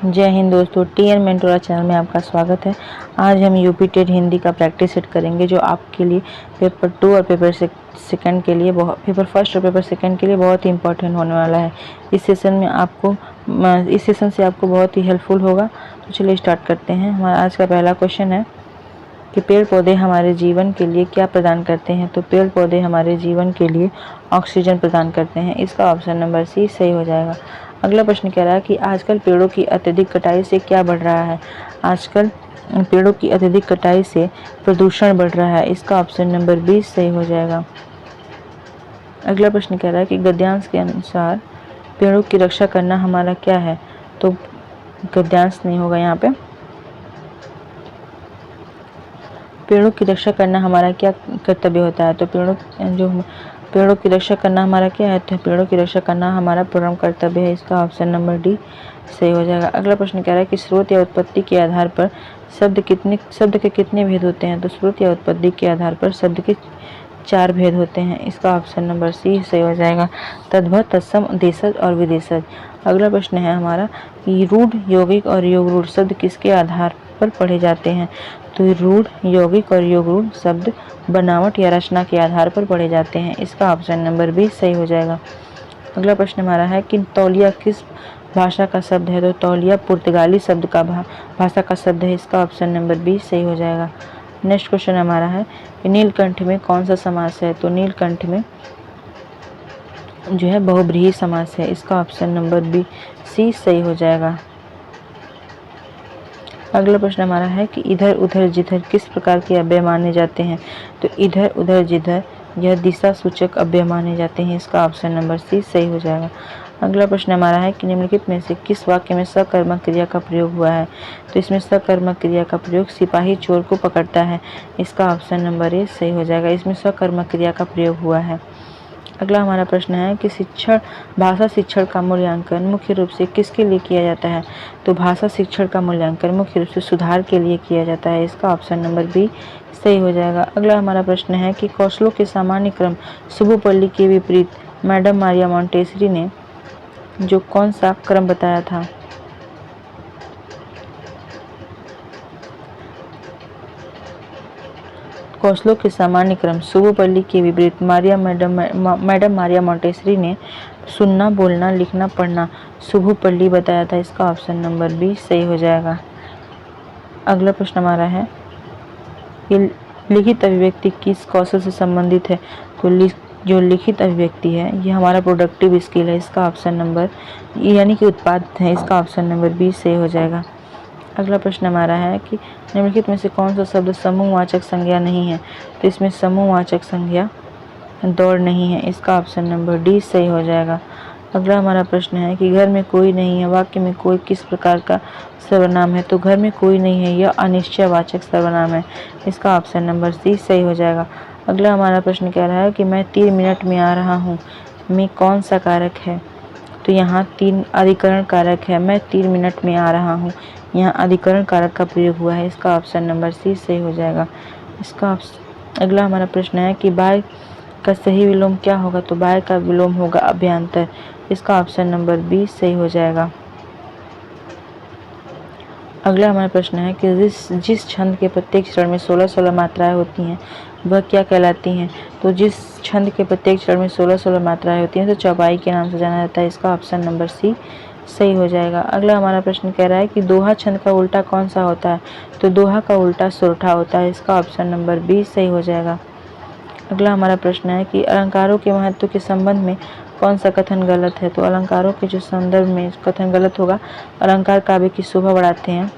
जय हिंद दोस्तों, TN मेंटोरा channel में आपका स्वागत है। आज हम यूपी टेट हिंदी का प्रैक्टिस सेट करेंगे जो आपके लिए पेपर 2 और पेपर सेकंड के लिए पेपर फर्स्ट और पेपर सेकंड के लिए बहुत ही इंपॉर्टेंट होने वाला है। इस सेशन से आपको बहुत ही हेल्पफुल होगा। तो चलिए स्टार्ट करते हैं। हमारा आज का पहला क्वेश्चन है कि पेड़ पौधे हमारे जीवन के लिए क्या प्रदान करते हैं। तो पेड़ पौधे हमारे जीवन के लिए ऑक्सीजन प्रदान करते हैं। इसका ऑप्शन नंबर सी सही हो जाएगा। अगला प्रश्न कह रहा है कि आजकल पेड़ों की अत्यधिक कटाई से क्या बढ़ रहा है। आजकल पेड़ों की अत्यधिक कटाई से प्रदूषण बढ़ रहा है। इसका ऑप्शन नंबर बी सही हो जाएगा। अगला प्रश्न कह रहा है कि गद्यांश के अनुसार पेड़ों की रक्षा करना हमारा क्या है। तो गद्यांश नहीं होगा यहाँ पे। पेड़ों की रक्षा करना हमारा क्या कर्तव्य होता है। तो पेड़ों की रक्षा करना हमारा क्या है। तो पेड़ों की रक्षा करना हमारा परम कर्तव्य है। इसका ऑप्शन नंबर डी सही हो जाएगा। अगला प्रश्न कह रहा है कि स्रोत या उत्पत्ति के आधार पर शब्द के कितने भेद होते हैं। तो स्रोत या उत्पत्ति के आधार पर शब्द के 4 भेद होते हैं। इसका ऑप्शन नंबर सी सही हो जाएगा। तद्भव, तत्सम, देशज और विदेशज। अगला प्रश्न है हमारा कि रूढ़, यौगिक और योगरूढ़ शब्द किसके आधार पर पढ़े जाते हैं। तो रूढ़, यौगिक और योगरूढ़ शब्द बनावट या रचना के आधार पर पढ़े जाते हैं। इसका ऑप्शन नंबर बी सही हो जाएगा। अगला प्रश्न हमारा है कि तौलिया किस भाषा का शब्द है। तो तौलिया पुर्तगाली शब्द का भाषा का शब्द है। इसका ऑप्शन नंबर बी सही हो जाएगा। नेक्स्ट क्वेश्चन हमारा है कि नीलकंठ में कौन सा समास है। तो नीलकंठ में जो है बहुब्रीहि समास है। इसका ऑप्शन नंबर बी सी सही हो जाएगा। अगला प्रश्न हमारा है कि इधर उधर जिधर किस प्रकार के अव्यय माने जाते हैं। तो इधर उधर जिधर यह दिशा सूचक अव्यय माने जाते हैं। इसका ऑप्शन नंबर सी सही हो जाएगा। अगला प्रश्न हमारा है कि निम्नलिखित में से किस वाक्य में सकर्मक क्रिया का प्रयोग हुआ है। तो इसमें सकर्मक क्रिया का प्रयोग सिपाही चोर को पकड़ता है। इसका ऑप्शन नंबर ए सही हो जाएगा। इसमें सकर्मक क्रिया का प्रयोग हुआ है। अगला हमारा प्रश्न है कि भाषा शिक्षण का मूल्यांकन मुख्य रूप से किसके लिए किया जाता है। तो भाषा शिक्षण का मूल्यांकन मुख्य रूप से सुधार के लिए किया जाता है। इसका ऑप्शन नंबर बी सही हो जाएगा। अगला हमारा प्रश्न है कि कौशलों के सामान्य क्रम शुभोपल्ली के विपरीत मैडम मारिया मोंटेसरी ने जो कौन सा क्रम बताया था। कौशलों के सामान्य क्रम शुभोपल्ली के विपरीत मैडम मारिया मोंटेसरी ने सुनना, बोलना, लिखना, पढ़ना शुभोपल्ली बताया था। इसका ऑप्शन नंबर बी सही हो जाएगा। अगला प्रश्न हमारा है कि लिखित अभिव्यक्ति किस कौशल से संबंधित है। तो जो लिखित अभिव्यक्ति है ये हमारा प्रोडक्टिव स्किल है। इसका ऑप्शन नंबर यानी कि उत्पाद है। इसका ऑप्शन नंबर बी सही हो जाएगा। अगला प्रश्न हमारा है कि निम्नलिखित में से कौन सा शब्द समूहवाचक संज्ञा नहीं है। तो इसमें समूहवाचक संज्ञा दौड़ नहीं है। इसका ऑप्शन नंबर डी सही हो जाएगा। अगला हमारा प्रश्न है कि घर में कोई नहीं है वाक्य में कोई किस प्रकार का सर्वनाम है। तो घर में कोई नहीं है यह अनिश्चयवाचक सर्वनाम है। इसका ऑप्शन नंबर सी सही हो जाएगा। अगला हमारा प्रश्न कह रहा है कि मैं 3 मिनट में आ रहा हूँ में कौन सा कारक है। तो यहाँ 3 अधिकरण कारक है। मैं 3 मिनट में आ रहा हूँ, यहाँ अधिकरण कारक का प्रयोग हुआ है। इसका ऑप्शन नंबर सी सही हो जाएगा। अगला हमारा प्रश्न है कि बाय का सही विलोम क्या होगा। तो बाय का विलोम होगा अभ्यंतर। इसका ऑप्शन नंबर बी सही हो जाएगा। अगला हमारा प्रश्न है कि जिस छंद के प्रत्येक चरण में 16-16 मात्राएं होती हैं वह क्या कहलाती हैं। तो जिस छंद के प्रत्येक चरण में 16-16 मात्राएं होती हैं तो चौपाई के नाम से जाना जाता है। इसका ऑप्शन नंबर सी सही हो जाएगा। अगला हमारा प्रश्न कह रहा है कि दोहा छंद का उल्टा कौन सा होता है। तो दोहा का उल्टा सोरठा होता है। इसका ऑप्शन नंबर बी सही हो जाएगा। अगला हमारा प्रश्न है कि अलंकारों के महत्व के संबंध में कौन सा कथन गलत है। तो अलंकारों के जो संदर्भ में कथन गलत होगा। अलंकार काव्य की शोभा बढ़ाते हैं,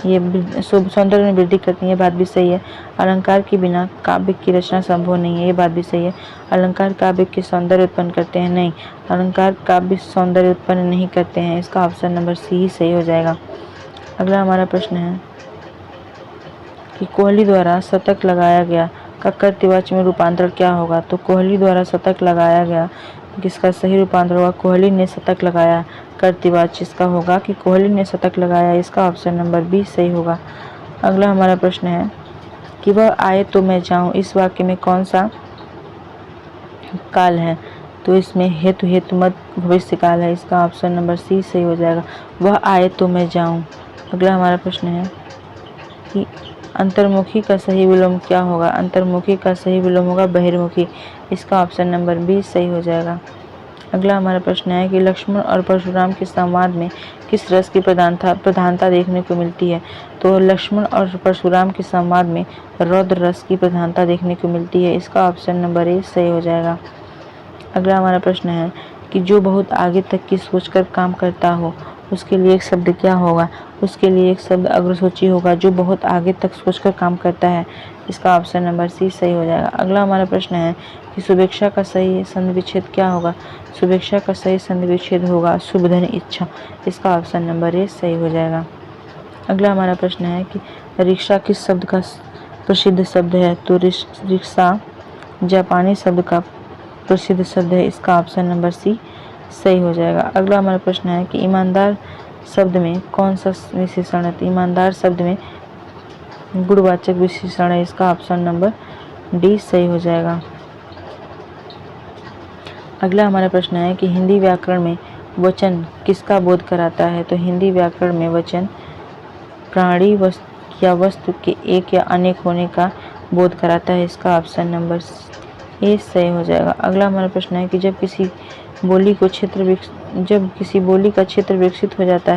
ये सौंदर्य में वृद्धि करती है, ये बात भी सही है। अलंकार के बिना काव्य की रचना संभव नहीं है, ये बात भी सही है। अलंकार काव्य के सौंदर्य उत्पन्न करते हैं, नहीं, अलंकार काव्य सौंदर्य उत्पन्न नहीं करते हैं। इसका ऑप्शन नंबर सी ही सही हो जाएगा। अगला हमारा प्रश्न है कि कोहली द्वारा शतक लगाया गया का कर्तृवाच्य में रूपांतरण क्या होगा। तो कोहली द्वारा शतक लगाया गया जिसका सही रूपांतर होगा कोहली ने शतक लगाया। कर्तृवाच्य इसका होगा कि कोहली ने शतक लगाया। इसका ऑप्शन नंबर बी सही होगा। अगला हमारा प्रश्न है कि वह आए तो मैं जाऊं इस वाक्य में कौन सा काल है। तो इसमें हेतु हेतु मत भविष्य काल है, इसका ऑप्शन नंबर सी सही हो जाएगा। वह आए तो मैं जाऊं। अगला हमारा प्रश्न है कि अंतर्मुखी का सही विलोम क्या होगा। अंतर्मुखी का सही विलोम होगा बहिर्मुखी, इसका ऑप्शन नंबर बी सही हो जाएगा। अगला हमारा प्रश्न है कि लक्ष्मण और परशुराम के संवाद में किस रस की प्रधानता देखने को मिलती है। तो लक्ष्मण और परशुराम के संवाद में रौद्र रस की प्रधानता देखने को मिलती है, इसका ऑप्शन नंबर ए सही हो जाएगा। अगला हमारा प्रश्न है कि जो बहुत आगे तक की सोचकर काम करता हो उसके लिए एक शब्द क्या होगा। उसके लिए एक शब्द अग्रसूची होगा, जो बहुत आगे तक सोचकर काम करता है, इसका ऑप्शन नंबर सी सही हो जाएगा। अगला हमारा प्रश्न है कि शुभेच्छा का सही संधि विच्छेद क्या होगा। शुभेच्छा का सही संधि विच्छेद होगा शुभ धन इच्छा, इसका ऑप्शन नंबर ए सही हो जाएगा। अगला हमारा प्रश्न है कि रिक्शा किस शब्द का प्रसिद्ध शब्द है। तो रिक्शा जापानी शब्द का प्रसिद्ध शब्द है, इसका ऑप्शन नंबर सी सही हो जाएगा। अगला हमारा प्रश्न है कि ईमानदार शब्द में कौन सा विशेषण है। तो ईमानदार शब्द में गुणवाचक विशेषण है, इसका ऑप्शन नंबर डी सही हो जाएगा। अगला हमारा प्रश्न है कि हिंदी व्याकरण में वचन किसका बोध कराता है। तो हिंदी व्याकरण में वचन प्राणी या वस्तु के एक या अनेक होने का बोध कराता है, इसका ऑप्शन नंबर ए सही हो जाएगा। अगला हमारा प्रश्न है कि जब किसी बोली का क्षेत्र विकसित हो जाता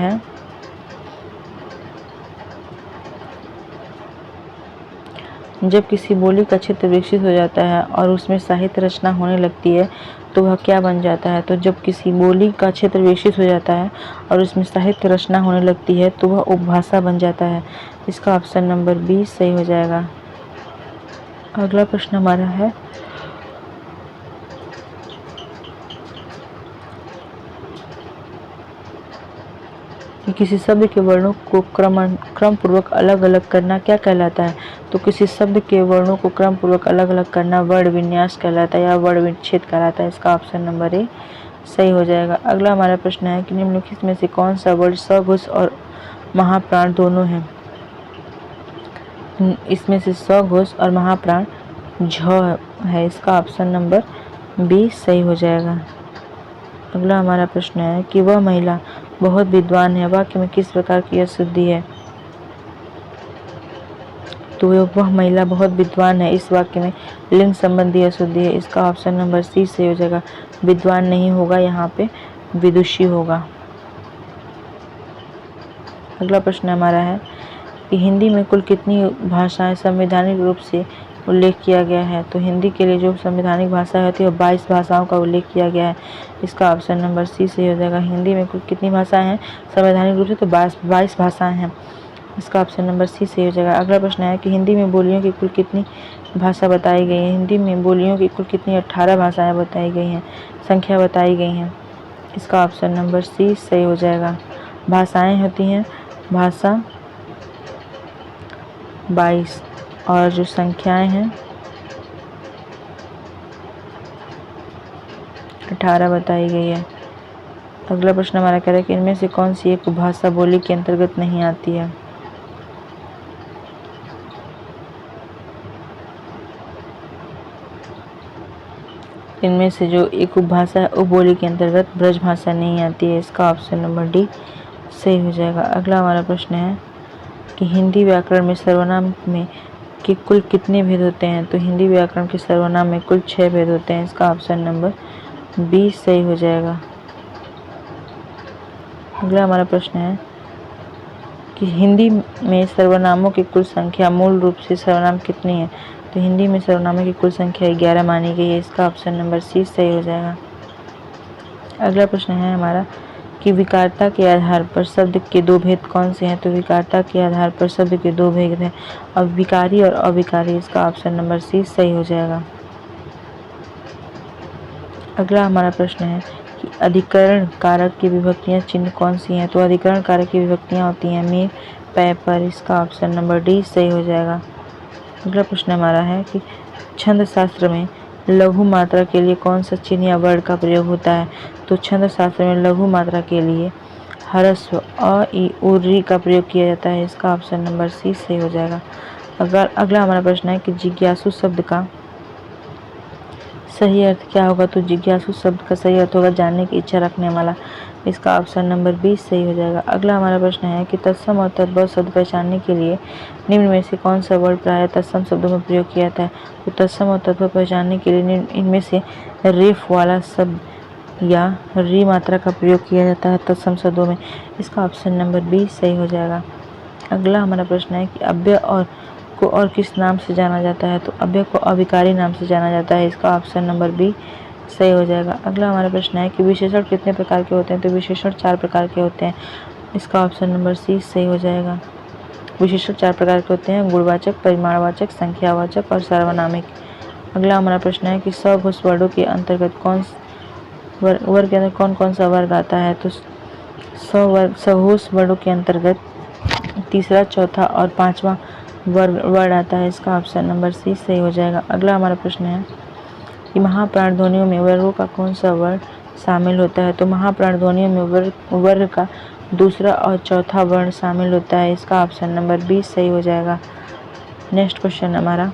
है और उसमें साहित्य रचना होने लगती है तो वह क्या बन जाता है। तो जब किसी बोली का क्षेत्र विकसित हो जाता है और उसमें साहित्य रचना होने लगती है तो वह उपभाषा बन जाता है, इसका ऑप्शन नंबर बी सही हो जाएगा। अगला प्रश्न हमारा है कि किसी शब्द के वर्णों को क्रम पूर्वक अलग अलग करना क्या कहलाता है। तो किसी शब्द के वर्णों को क्रम पूर्वक अलग अलग करना वर्ण विन्यास कहलाता है या वर्ण विच्छेद कहलाता है, इसका ऑप्शन नंबर ए सही हो जाएगा। अगला हमारा प्रश्न है कि निम्नलिखित में से कौन सा वर्ण सघोष और महाप्राण दोनों है। इसमें से सघोष और महाप्राण झ है, इसका ऑप्शन नंबर बी सही हो जाएगा। अगला हमारा प्रश्न है कि वह महिला बहुत विद्वान है, वाक्य में किस प्रकार की अशुद्धि है। तो वह महिला बहुत विद्वान है, इस वाक्य में लिंग संबंधी अशुद्धि है, इसका ऑप्शन नंबर सी सही हो जाएगा। विद्वान नहीं होगा, यहाँ पे विदुषी होगा। अगला प्रश्न हमारा है कि हिंदी में कुल कितनी भाषाएं संवैधानिक रूप से उल्लेख किया गया है। तो हिंदी के लिए जो संवैधानिक भाषा होती है 22 भाषाओं का उल्लेख किया गया है, इसका ऑप्शन नंबर सी सही हो जाएगा। हिंदी में कुल कितनी भाषाएं हैं संवैधानिक रूप से, तो 22 भाषाएं हैं, इसका ऑप्शन नंबर सी सही हो जाएगा। अगला प्रश्न है कि हिंदी में बोलियों की कुल कितनी भाषा बताई गई है। हिंदी में बोलियों की कुल कितनी 18 भाषाएं बताई गई हैं, संख्या बताई गई हैं, इसका ऑप्शन नंबर सी सही हो जाएगा। भाषाएं होती हैं भाषा 22 और जो संख्याएं हैं 18 बताई गई है। अगला प्रश्न हमारा कह रहा है कि इनमें से कौन सी एक भाषा बोली के अंतर्गत नहीं आती है। इनमें से जो एक उपभाषा है उपबोली के अंतर्गत ब्रज भाषा नहीं आती है, इसका ऑप्शन नंबर डी सही हो जाएगा। अगला हमारा प्रश्न है कि हिंदी व्याकरण में सर्वनाम में के कुल कितने भेद होते हैं। तो हिंदी व्याकरण के सर्वनाम में कुल 6 भेद होते हैं, इसका ऑप्शन नंबर बी सही हो जाएगा। अगला हमारा प्रश्न है कि हिंदी में सर्वनामों की कुल संख्या मूल रूप से सर्वनाम कितनी है। तो हिंदी में सर्वनामों की कुल संख्या 11 मानी गई है, इसका ऑप्शन नंबर सी सही हो जाएगा। अगला प्रश्न है हमारा कि विकारता के आधार पर शब्द के 2 भेद कौन से हैं। तो विकारता के आधार पर शब्द के 2 भेद हैं, विकारी और अविकारी, इसका ऑप्शन नंबर सी सही हो जाएगा। अगला हमारा प्रश्न है कि अधिकरण कारक की विभक्तियां चिन्ह कौन सी हैं। तो अधिकरण कारक की विभक्तियां होती हैं में, पै, पर, इसका ऑप्शन नंबर डी सही हो जाएगा। अगला प्रश्न हमारा है कि छंद शास्त्र में लघु मात्रा के लिए कौन सा चिन्ह या वर्ण का प्रयोग होता है। तो छंद शास्त्र में लघु मात्रा के लिए ह्रस्व अ, इ, उ, ऋ का प्रयोग किया जाता है, इसका ऑप्शन नंबर सी सही हो जाएगा। अगला हमारा प्रश्न है कि जिज्ञासु शब्द का सही अर्थ क्या होगा? तो जिज्ञासु शब्द का सही अर्थ होगा जानने की इच्छा रखने वाला। इसका ऑप्शन नंबर 20 सही हो जाएगा। अगला हमारा प्रश्न है कि तत्सम और तद्भव शब्द पहचानने के लिए निम्न में से कौन सा वर्ड प्रायः तत्सम शब्दों में प्रयोग किया जाता है? तो तत्सम और तद्भव पहचानने के लिए इनमें से रेफ वाला शब्द या री मात्रा का प्रयोग किया जाता है तत्सम शब्दों में। इसका ऑप्शन नंबर 20 सही हो जाएगा। अगला हमारा प्रश्न है कि अव्यय को किस नाम से जाना जाता है? तो अव्यय को अविकारी नाम से जाना जाता है। इसका ऑप्शन नंबर 20 सही हो जाएगा। अगला हमारा प्रश्न है कि विशेषण कितने प्रकार के होते हैं? तो विशेषण 4 प्रकार के होते हैं। इसका ऑप्शन नंबर सी सही हो जाएगा। विशेषण 4 प्रकार के होते हैं: गुणवाचक, परिमाणवाचक, संख्यावाचक और सार्वनामिक। अगला हमारा प्रश्न है कि सघोष वर्णों के अंतर्गत वर्ग के अंदर कौन कौन सा वर्ग आता है? तो सघोष वर्णों के अंतर्गत तीसरा, चौथा और पांचवा वर्ड आता है। इसका ऑप्शन नंबर सी सही हो जाएगा। अगला हमारा प्रश्न है कि महाप्राण ध्वनियों में वर्गों का कौन सा वर्ण शामिल होता है? तो महाप्राण ध्वनियों में वर्ग का दूसरा और चौथा वर्ण शामिल होता है। इसका ऑप्शन नंबर 20 सही हो जाएगा। नेक्स्ट क्वेश्चन हमारा